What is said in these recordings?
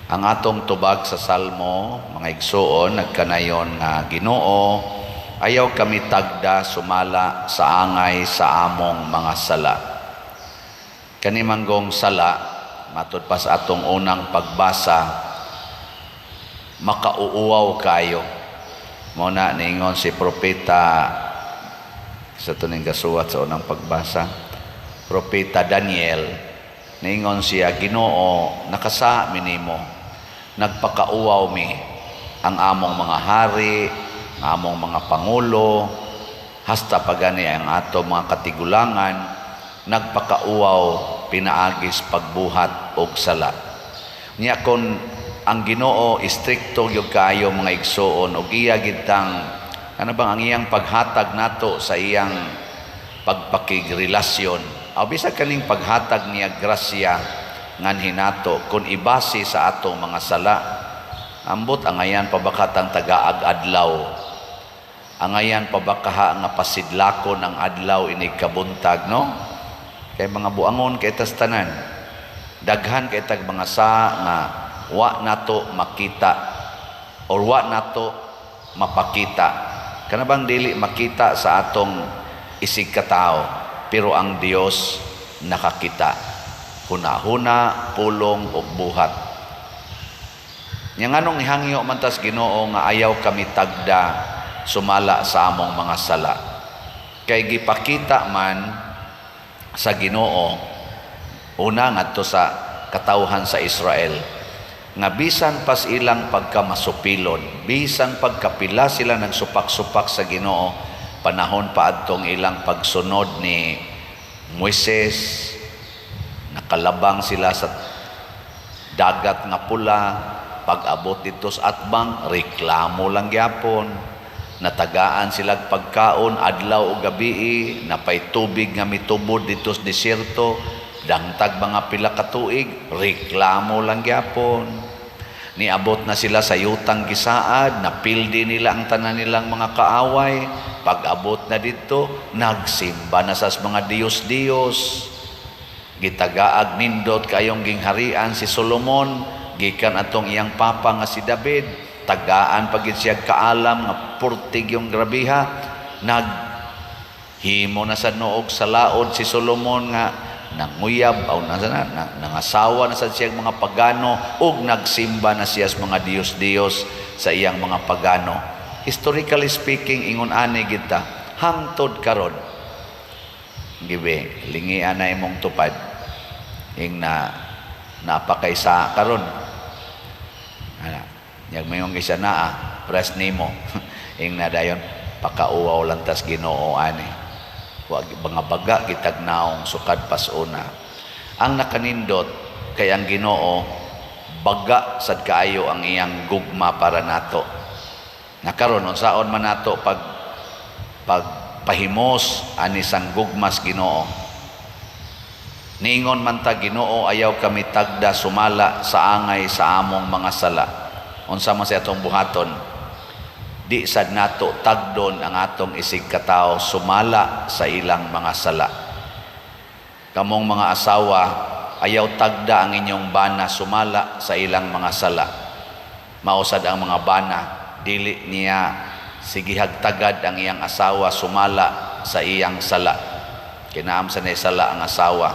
Ang atong tubag sa Salmo, mga igsoon, nagkanayon nga Ginoo, ayaw kami tagda sumala sa angay sa among mga sala. Kanimanggong sala, matud pa sa atong unang pagbasa, makauuaw kayo. Muna niingon si propeta sa tuning gasuwat sa unang pagbasa, propeta Daniel, niingon siya, Ginoo, nakasa minimo, nagpakauaw mi ang among mga hari, ang among mga pangulo, hasta pagani ang ato mga katigulangan, nagpakauaw pinaagis pagbuhat og sala. Niya kon ang Ginoo istrikto gyud kaayo mga igsoon og iya gitang ano bang ang iyang paghatag nato sa iyang pagpakigrelasyon. O bisag kaning paghatag niya grasya nganhin nato kung ibase sa atong mga sala. Ambot angayan pabakatang tagaag-adlaw, angayan pabakaha nga pasidlakon ang adlaw inig kabuntag, no? Kay mga buangon kay tas tanan, daghan kay tag mga sa nga wa nato makita or wa nato mapakita, kanabang dili makita sa atong isig katao, pero ang Dios nakakita, huna-huna, pulong ug buhat. Nya nganong ihangyo man tas Ginoo nga ayaw kami tagda sumala sa among mga sala. Kay gipakita man sa Ginoo una ngadto sa katawhan sa Israel nga bisan pas ilang pagkamasupilon, bisan pagkapila sila nagsupak-supak sa Ginoo, panahon pa adtong ilang pagsunod ni Moises, nakalabang sila sa dagat nga pula, pag-abot dito sa atbang, reklamo lang gyapon, natagaan sila pagkaon adlaw o gabi, napay tubig nga mitubod dito sa desierto, dangtag mga pila ka tuig, reklamo lang gyapon. Niabot na sila sa yutang gisaad, napildi nila ang tanan nilang mga kaaway, pag-abot na dito, nagsimba na sa mga Diyos-Diyos. Gitagaag nindot kayong gingharian si Solomon, gikan atong iyang papa nga si David, tagaan pagid siya kaalam nga purtig yung grabiha, naghimo na sa noog sa laod si Solomon nga nanguyab o nangasawa na sa siyang mga pagano ug nagsimba na siya sa mga Diyos-Diyos sa iyang mga pagano. Historically speaking, ingon ani kita hangtod karon gibe lingian na imong tupad ing na napakaysa karon ana yag mayong isa naa pres nimo ing na dayon pakauaw lang tas Ginoo ani wa mga baga gitag naong sukad pasuna. Ang nakanindot kay ang Ginoo baga sad kaayo ang iyang gugma para nato. Nakaron unsaon man nato pahimos ani sang gugmas Ginoo. Niingon man ta Ginoo ayaw kami tagda sumala sa angay sa among mga sala. Unsa man sa atong buhaton? Di sad nato tagdon ang atong isig katao sumala sa ilang mga sala. Kamong mga asawa ayaw tagda ang inyong bana sumala sa ilang mga sala. Mausad ang mga bana dili niya sige hagtagad ang iyang asawa sumala sa iyang sala. Kinaam sa sala ang asawa.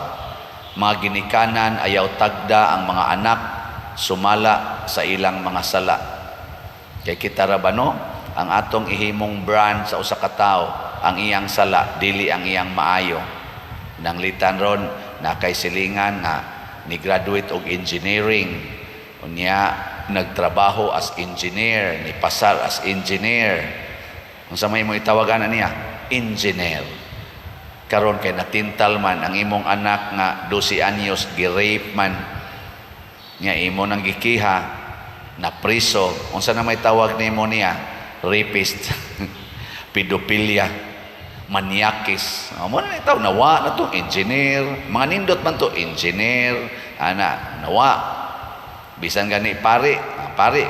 Mga ginikanan ayaw tagda ang mga anak sumala sa ilang mga sala. Kay kita ra ba no? Ang atong ihimong brand sa usa ka tawo ang iyang sala dili ang iyang maayo. Nanglitan ron na kay silingan na ni graduate og engineering, unya nagtrabaho as engineer, ni pasar as engineer. Unsa may mo itawagan niya? Engineer. Karon kay natintal man ang imong anak nga 12 anyos gi-rape man, nya imo nang gikiha na priso. Unsa na may tawag nimo niya? Rapist, pedophilia, maniakis. Mo na itaw nawa na to engineer, mga nindot man to engineer, ana nawa. Bisan gani pare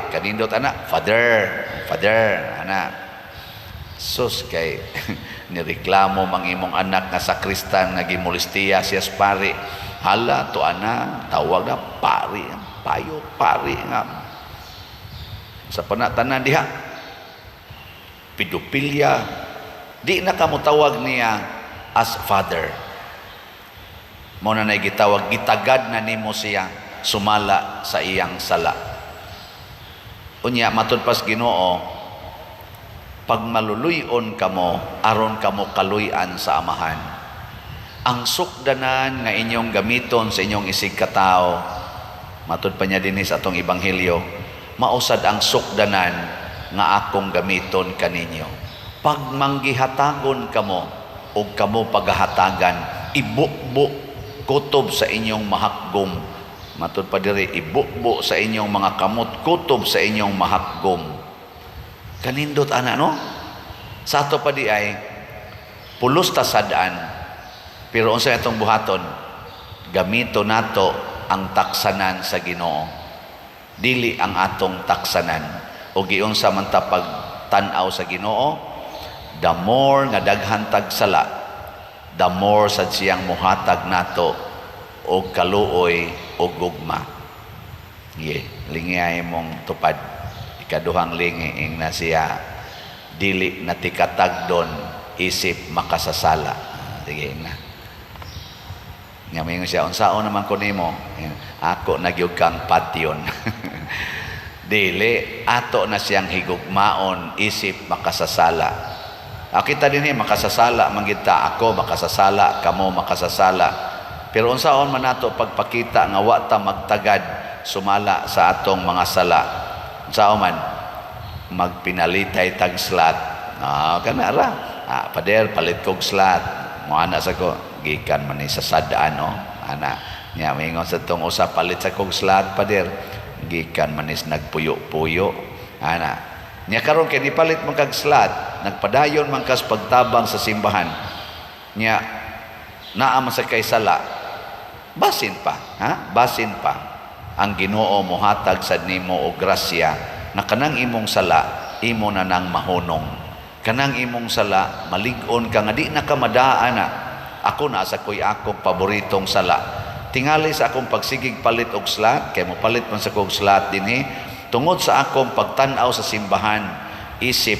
kanindot ana father, ana. Sus kay nireklamo mang imong anak nga sakristan nga gimolestiya siya sa pare. hala to ana tawag na pari, payo pari nga sa panatanan diha. Pedophilia, di na kamo tawag niya as father. Mo na gitawag, gitagad na nimo siya sumala sa iyang sala. Unya matud pas Ginoo, pag maluluyon kamo aron kamo kaluy-an sa amahan, ang sukdanan nga inyong gamiton sa inyong isig katao, matud pa niya dinhi sa atong ebanghelyo, mausad ang sukdanan nga akong gamiton kaninyo. Pag manggihatagon kamo o kamo paghahatagan, ibukbo kutob sa inyong mahakgom. Matud pa diri, ibukbo sa inyong mga kamot kutob sa inyong mahakgom. Kanindot ana no? Sa ato pa di ay pulos ta sadaan, pero unsa itong buhaton, gamito nato ang taksanan sa Ginoo, dili ang atong taksanan. O giunsa man ta pagtan-aw sa Ginoo, the more nga daghan tag sala, the more sad siyang muhatag nato og kaluoy o gugma. Lingay mong tupad. Ikaduhang lingi na siya, dili natikatagdon isip makasasala. Sige na. Ngayon siya, unsaon naman ko nimo? Ako nagyug kang patyon. Dili, ato na siyang higugmaon isip makasasala. Kita din makasasala, manggita ako makasasala, kamo makasasala. Pero unsaon man nato pagpakita nga wa ta magtagad sumala sa atong mga sala. Unsaon man magpinalitay tag slat. Kana ra. Pader palit kog slat. Mo ana sa ko gikan man ni sa sadaan no. Ana nya mingon sa tong usa palit sa kog slat pader gikan man is nagpuyo-puyo. Ana nya karon kay nipalit man kag slat, nagpadayon man kas pagtabang sa simbahan. Nya naa man sa kay sala. Basin pa, basin pa. Ang Ginoo mohatag sad nimo og grasya na kanang imong sala imo na nang mahunong. Kanang imong sala malig-on ka nga di na ka madaan na. Ako na sa koy akong paboritong sala. Tingali sa akong pagsigig palit og slat, kay mo palit man sa kog slat dinhi, tungod sa akong pagtan-aw sa simbahan, isip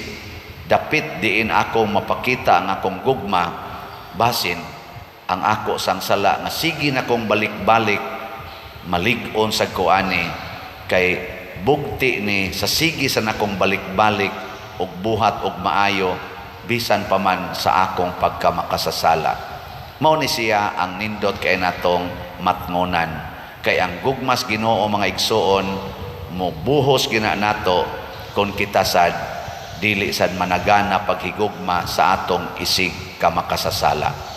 dapit diin akong mapakita ang akong gugma, basin ang ako sang sala nga sige na kong balik-balik malig-on sa kuani, kay bugti ni sa sige sa nakong balik-balik og buhat og maayo bisan pa man sa akong pagkamakasasala. Mao ni siya ang nindot kay natong matngunan, kay ang gugmas Ginoo mga igsoon mo buhos gina nato kon kita sad dili sad managana paghigugma sa atong isig kamakasasala.